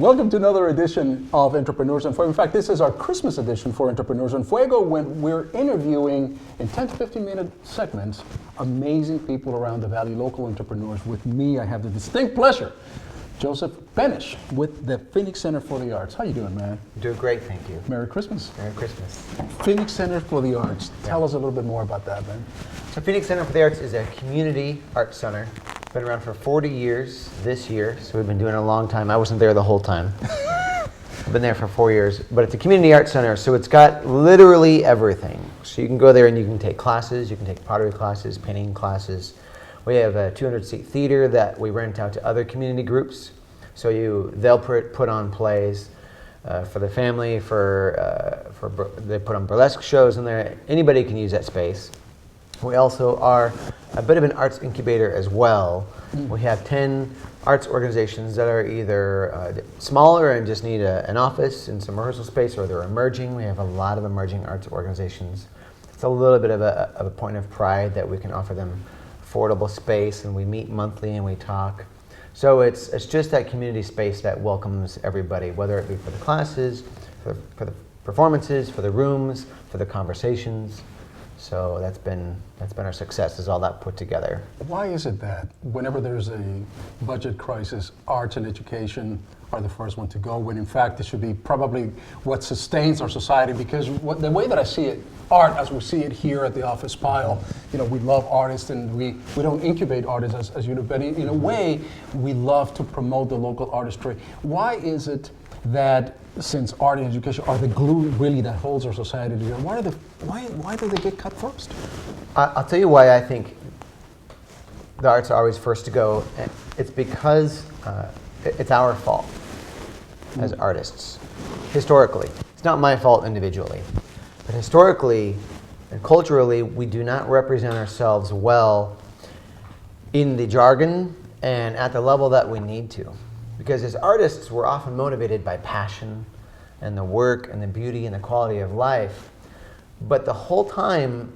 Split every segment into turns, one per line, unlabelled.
Welcome to another edition of Entrepreneurs on Fuego. In fact, this is our Christmas edition for Entrepreneurs on Fuego, when we're interviewing in 10 to 15 minute segments amazing people around the Valley, local entrepreneurs. With me, I have the distinct pleasure, Joseph Benesh with the Phoenix Center for the Arts. How you doing, man?
Doing great, thank you.
Merry Christmas.
Merry Christmas.
Phoenix Center for the Arts. Tell us a little bit more about that, man.
So Phoenix Center for the Arts is a community arts center. Been around for 40 years this year, so we've been doing it a long time. I wasn't there the whole time. I've been there for 4 years, but it's a community arts center, so it's got literally everything. So you can go there and you can take classes, you can take pottery classes, painting classes. We have a 200-seat theater that we rent out to other community groups. So they'll put on plays for the family, they put on burlesque shows in there. Anybody can use that space. We also are a bit of an arts incubator as well. We have 10 arts organizations that are either smaller and just need an office and some rehearsal space, or they're emerging. We have a lot of emerging arts organizations. It's a little bit of a point of pride that we can offer them affordable space, and we meet monthly and we talk. So it's just that community space that welcomes everybody, whether it be for the classes, for the performances, for the rooms, for the conversations. So that's been our success, is all that put together.
Why is it that whenever there's a budget crisis, arts and education are the first one to go, when in fact it should be probably what sustains our society? Because the way that I see it, art as we see it here at the office pile, we love artists and we don't incubate artists as you know, but in a way we love to promote the local artistry. Why is it that, since art and education are the glue really that holds our society together, why do they get cut first?
I'll tell you why I think the arts are always first to go. It's because it's our fault as artists, historically. It's not my fault individually, but historically and culturally, we do not represent ourselves well in the jargon and at the level that we need to. Because as artists, we're often motivated by passion and the work and the beauty and the quality of life. But the whole time,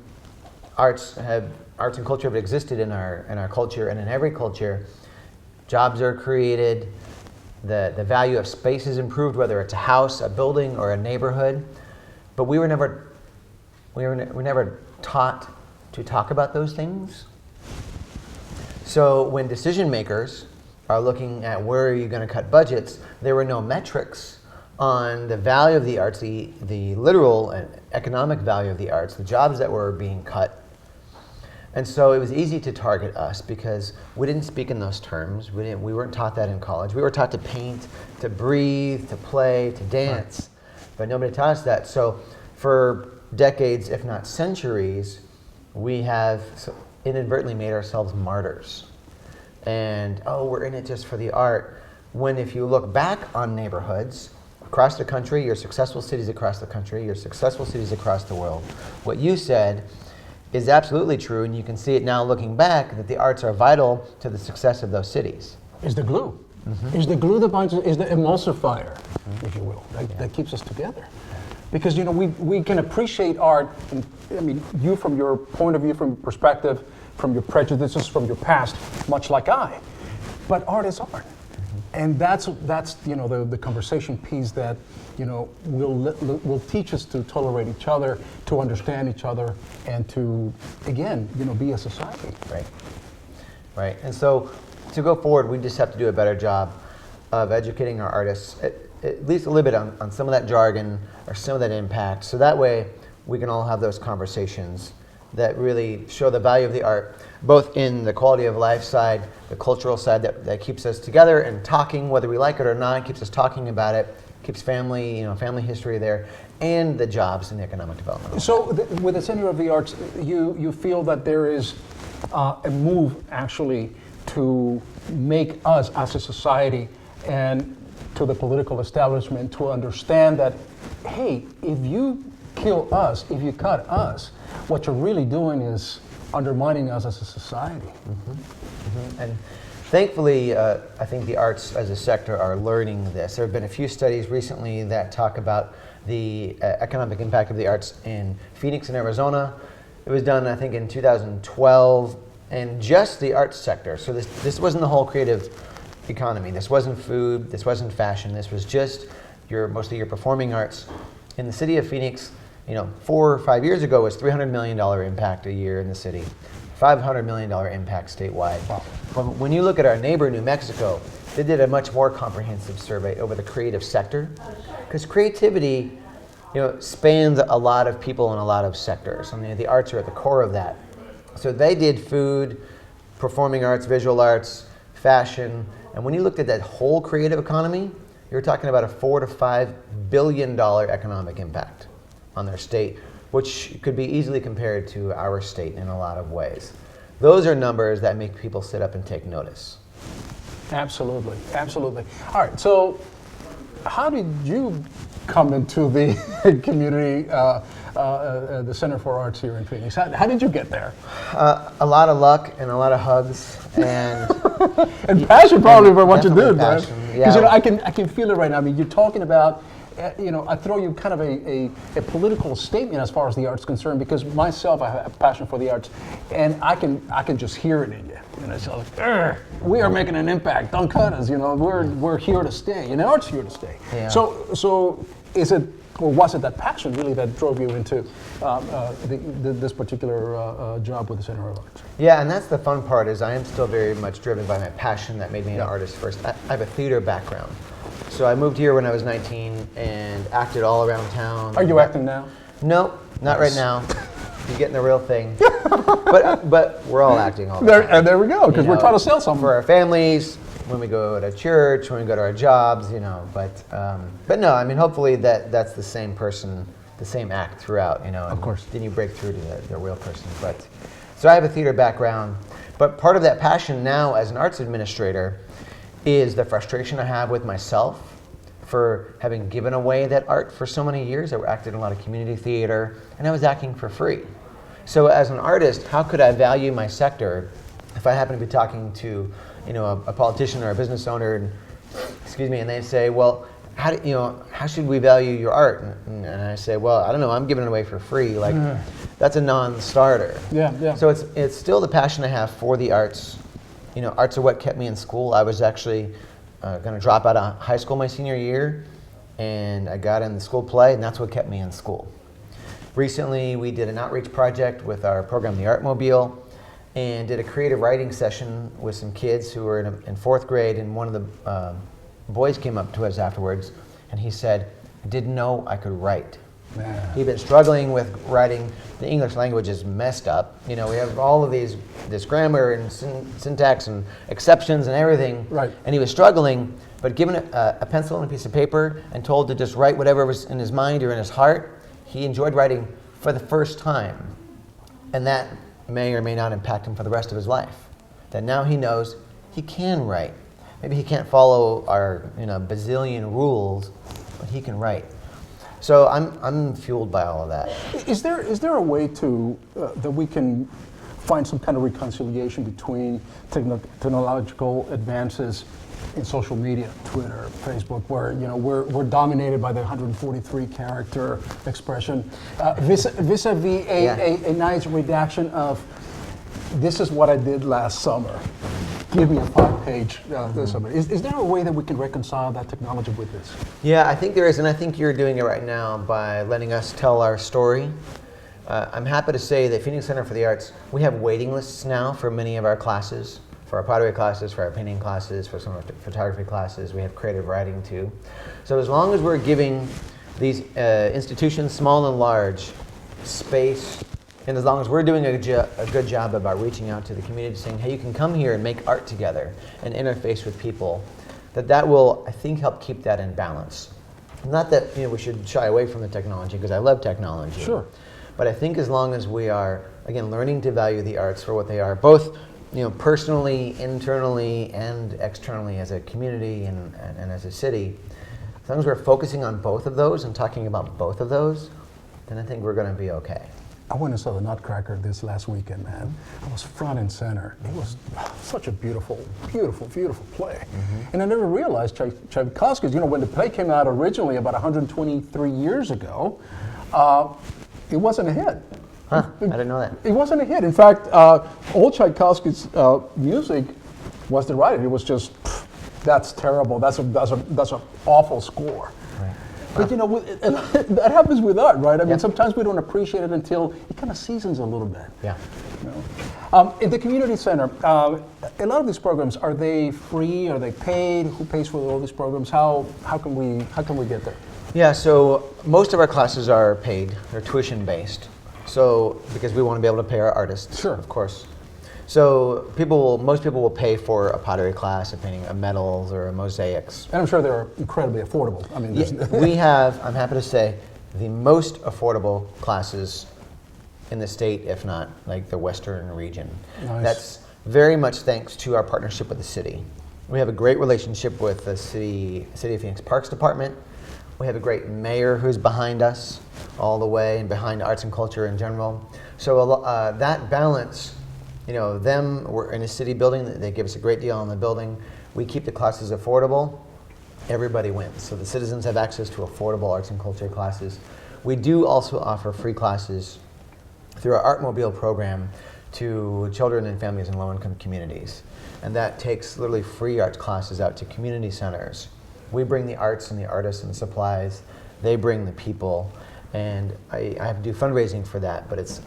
arts and culture have existed in our culture, and in every culture, jobs are created, the value of space is improved, whether it's a house, a building, or a neighborhood. But we were never taught to talk about those things. So when decision makers are looking at where are you going to cut budgets, there were no metrics on the value of the arts, the literal and economic value of the arts, the jobs that were being cut. And so it was easy to target us because we didn't speak in those terms. We weren't taught that in college. We were taught to paint, to breathe, to play, to dance, but nobody taught us that. So for decades, if not centuries, we have inadvertently made ourselves martyrs. And, we're in it just for the art. When if you look back on neighborhoods across the country, your successful cities across the country, your successful cities across the world, what you said is absolutely true, and you can see it now looking back, that the arts are vital to the success of those cities.
Is the glue. Mm-hmm. Is the glue that binds, is the emulsifier, if you will, that keeps us together. Because we can appreciate art, and, you from your point of view, from your perspective, from your prejudices, from your past, much like I. But art is art. And that's the conversation piece that will teach us to tolerate each other, to understand each other, and to, again, be a society.
Right. And so to go forward, we just have to do a better job of educating our artists, at least a little bit on some of that jargon or some of that impact, so that way we can all have those conversations that really show the value of the art, both in the quality of life side, the cultural side that keeps us together and talking, whether we like it or not, keeps us talking about it, keeps family history there, and the jobs and the economic development.
So with the Center of the Arts, you feel that there is a move actually to make us as a society and to the political establishment to understand that, hey, if you kill us, if you cut us, what you're really doing is undermining us as a society.
Mm-hmm. Mm-hmm. And thankfully, I think the arts as a sector are learning this. There have been a few studies recently that talk about the economic impact of the arts in Phoenix and Arizona. It was done, I think, in 2012, and just the arts sector. So this wasn't the whole creative economy. This wasn't food, this wasn't fashion, this was just mostly your performing arts. In the city of Phoenix, 4 or 5 years ago, was $300 million impact a year in the city, $500 million impact statewide.
Wow.
But when you look at our neighbor, New Mexico, they did a much more comprehensive survey over the creative sector, because creativity, spans a lot of people in a lot of sectors. I mean, the arts are at the core of that. So they did food, performing arts, visual arts, fashion, and when you looked at that whole creative economy, you're talking about a $4 to $5 billion economic impact on their state, which could be easily compared to our state in a lot of ways. Those are numbers that make people sit up and take notice.
Absolutely, absolutely. All right, so how did you come into the community, the Center for Arts here in Phoenix? How did you get there?
A lot of luck and a lot of hugs and
and passion probably for what you
definitely
did, man.
passion,
Because
yeah.
I can feel it right now. I mean, you're talking about. I throw you kind of a political statement as far as the art's concerned, because myself, I have a passion for the arts, and I can just hear it in you. It's like, we are making an impact. Don't cut us. We're here to stay, and the art's here to stay.
Yeah.
So is it, or was it that passion really that drove you into this particular job with the Center of Arts?
Yeah, and that's the fun part, is I am still very much driven by my passion that made me an artist first. I have a theater background. So I moved here when I was 19 and acted all around town.
Are you acting now?
No, not right now. You're getting the real thing. but we're all acting all the time.
And there we go, because we're trying to sell something.
For our families, when we go to church, when we go to our jobs, But no, I mean, hopefully that's the same person, the same act throughout,
Of course.
Then you break through to the real person. So I have a theater background, but part of that passion now as an arts administrator is the frustration I have with myself for having given away that art for so many years. I acted in a lot of community theater, and I was acting for free. So as an artist, how could I value my sector if I happen to be talking to, a politician or a business owner, and they say, well, how should we value your art? And I say, well, I don't know, I'm giving it away for free. That's a non-starter.
Yeah.
So it's still the passion I have for the arts. Arts are what kept me in school. I was actually going to drop out of high school my senior year, and I got in the school play, and that's what kept me in school. Recently, we did an outreach project with our program, The Artmobile, and did a creative writing session with some kids who were in fourth grade, and one of the boys came up to us afterwards, and he said, I didn't know I could write.
Man.
He'd been struggling with writing. The English language is messed up. We have all of this grammar and syntax and exceptions and everything.
Right.
And he was struggling, but given a pencil and a piece of paper and told to just write whatever was in his mind or in his heart, he enjoyed writing for the first time. And that may or may not impact him for the rest of his life. That now he knows he can write. Maybe he can't follow our bazillion rules, but he can write. So I'm fueled by all of that.
Is there a way to that we can find some kind of reconciliation between technological advances in social media, Twitter, Facebook, where we're dominated by the 143 character expression, vis-a-vis a nice redaction of this is what I did last summer. Give me a 5-page summary. Is there a way that we can reconcile that technology with this?
Yeah, I think there is, and I think you're doing it right now by letting us tell our story. I'm happy to say that Phoenix Center for the Arts, we have waiting lists now for many of our classes, for our pottery classes, for our painting classes, for some of our photography classes. We have creative writing too. So as long as we're giving these institutions, small and large, space, and as long as we're doing a good job about reaching out to the community, saying, hey, you can come here and make art together and interface with people, that will, I think, help keep that in balance. Not that we should shy away from the technology, because I love technology.
Sure.
But I think as long as we are, again, learning to value the arts for what they are, both personally, internally, and externally as a community and as a city, as long as we're focusing on both of those and talking about both of those, then I think we're going to be okay.
I went and saw the Nutcracker this last weekend, man. I was front and center. It was such a beautiful, beautiful, beautiful play. Mm-hmm. And I never realized Tchaikovsky's, when the play came out originally about 123 years ago, it wasn't a hit.
Huh, I didn't know that.
It wasn't a hit. In fact, all Tchaikovsky's music was derided. It was just That's terrible. That's an awful score.
Right.
But you know, and that happens with art, right? I mean,
Yep.
sometimes we don't appreciate it until it kind of seasons a little bit.
Yeah.
You know? In the community center, a lot of these programs, are they free? Are they paid? Who pays for all these programs? How can we get there?
Yeah, so most of our classes are paid. They're tuition based. So because we want to be able to pay our artists,
Sure.
of course. So most people will pay for a pottery class, a painting, a metals or a mosaics.
And I'm sure they're incredibly affordable. I mean,
We have, I'm happy to say, the most affordable classes in the state, if not like the western region.
Nice.
That's very much thanks to our partnership with the city. We have a great relationship with the City of Phoenix Parks Department. We have a great mayor who's behind us all the way and behind arts and culture in general. So that balance, you know, we're in a city building, they give us a great deal on the building. We keep the classes affordable, everybody wins. So the citizens have access to affordable arts and culture classes. We do also offer free classes through our Artmobile program to children and families in low-income communities. And that takes literally free arts classes out to community centers. We bring the arts and the artists and the supplies, they bring the people, and I have to do fundraising for that, but it's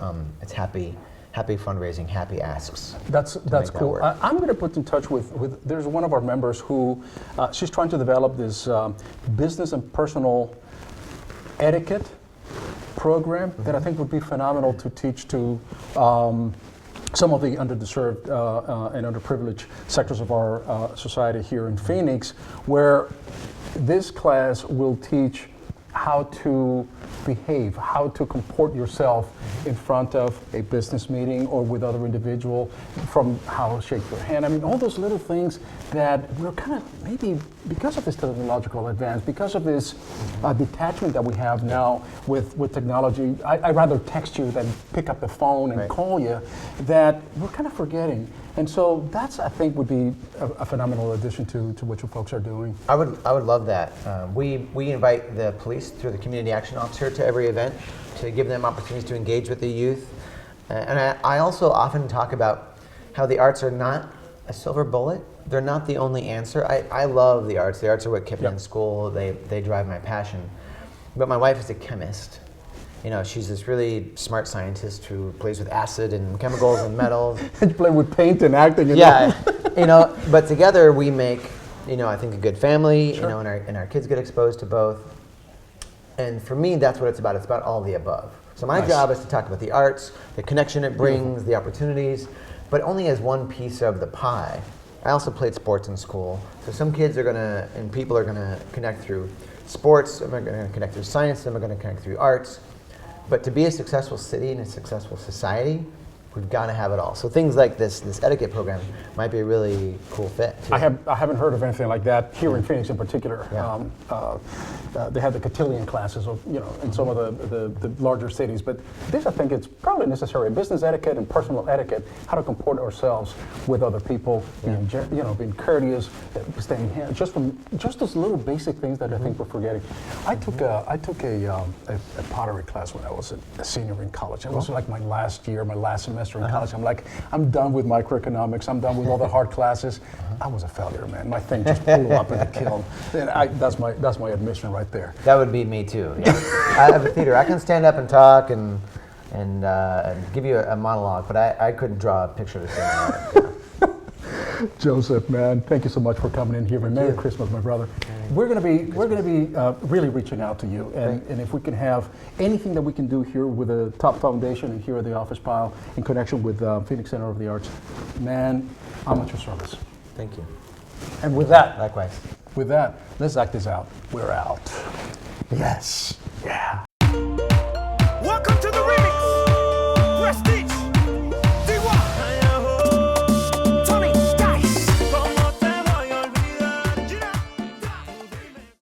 happy fundraising, happy asks.
That's cool. I'm going to put in touch with there's one of our members who she's trying to develop this business and personal etiquette program that I think would be phenomenal to teach to some of the underdeserved and underprivileged sectors of our society here in Phoenix, where this class will teach how to behave, how to comport yourself in front of a business meeting or with other individual, from how to shake your hand. I mean, all those little things that we're kind of, maybe because of this technological advance, because of this detachment that we have now with technology, I'd rather text you than pick up the phone and
Right.
call you, that we're kind of forgetting. And so that's, I think, would be a phenomenal addition to what you folks are doing.
I would love that. We invite the police through the community action officer to every event to give them opportunities to engage with the youth. And I also often talk about how the arts are not a silver bullet. They're not the only answer. I love the arts. The arts are what kept me in school. They drive my passion. But my wife is a chemist. You know, she's this really smart scientist who plays with acid and chemicals and metals.
And you play with paint and acting. And
Yeah, you know, but together we make, you know, I think a good family,
Sure.
you know, and our kids get exposed to both. And for me, that's what it's about. It's about all the above. So my
Nice.
job is to talk about the arts, the connection it brings, the opportunities, but only as one piece of the pie. I also played sports in school. So some kids are gonna, and people are gonna connect through sports, some are gonna connect through science, some are gonna connect through arts. But to be a successful city and a successful society, we've got to have it all. So things like this etiquette program might be a really cool fit too.
I haven't heard of anything like that here in Phoenix in particular.
Yeah.
They have the cotillion classes, of, you know, in some of the larger cities. But this, I think, it's probably necessary. Business etiquette and personal etiquette, how to comport ourselves with other people, being courteous, staying hand, just those little basic things that I think we're forgetting. I took a pottery class when I was a senior in college. It was like my last semester in college. I'm like, I'm done with microeconomics. I'm done with all the hard classes. I was a failure, man. My thing just blew up in the kiln. And that's my admission right there.
That would be me too. Yeah. I have a theater. I can stand up and talk and give you a monologue, but I couldn't draw a picture the same way.
Joseph, man, thank you so much for coming in here. Merry Christmas, my brother. We're gonna be really reaching out to you, and if we can have anything that we can do here with the Top Foundation and here at the Office Pile in connection with Phoenix Center of the Arts, man, I'm at your service.
Thank you.
And with that,
Likewise.
let's act this out. We're out. Yes. Yeah.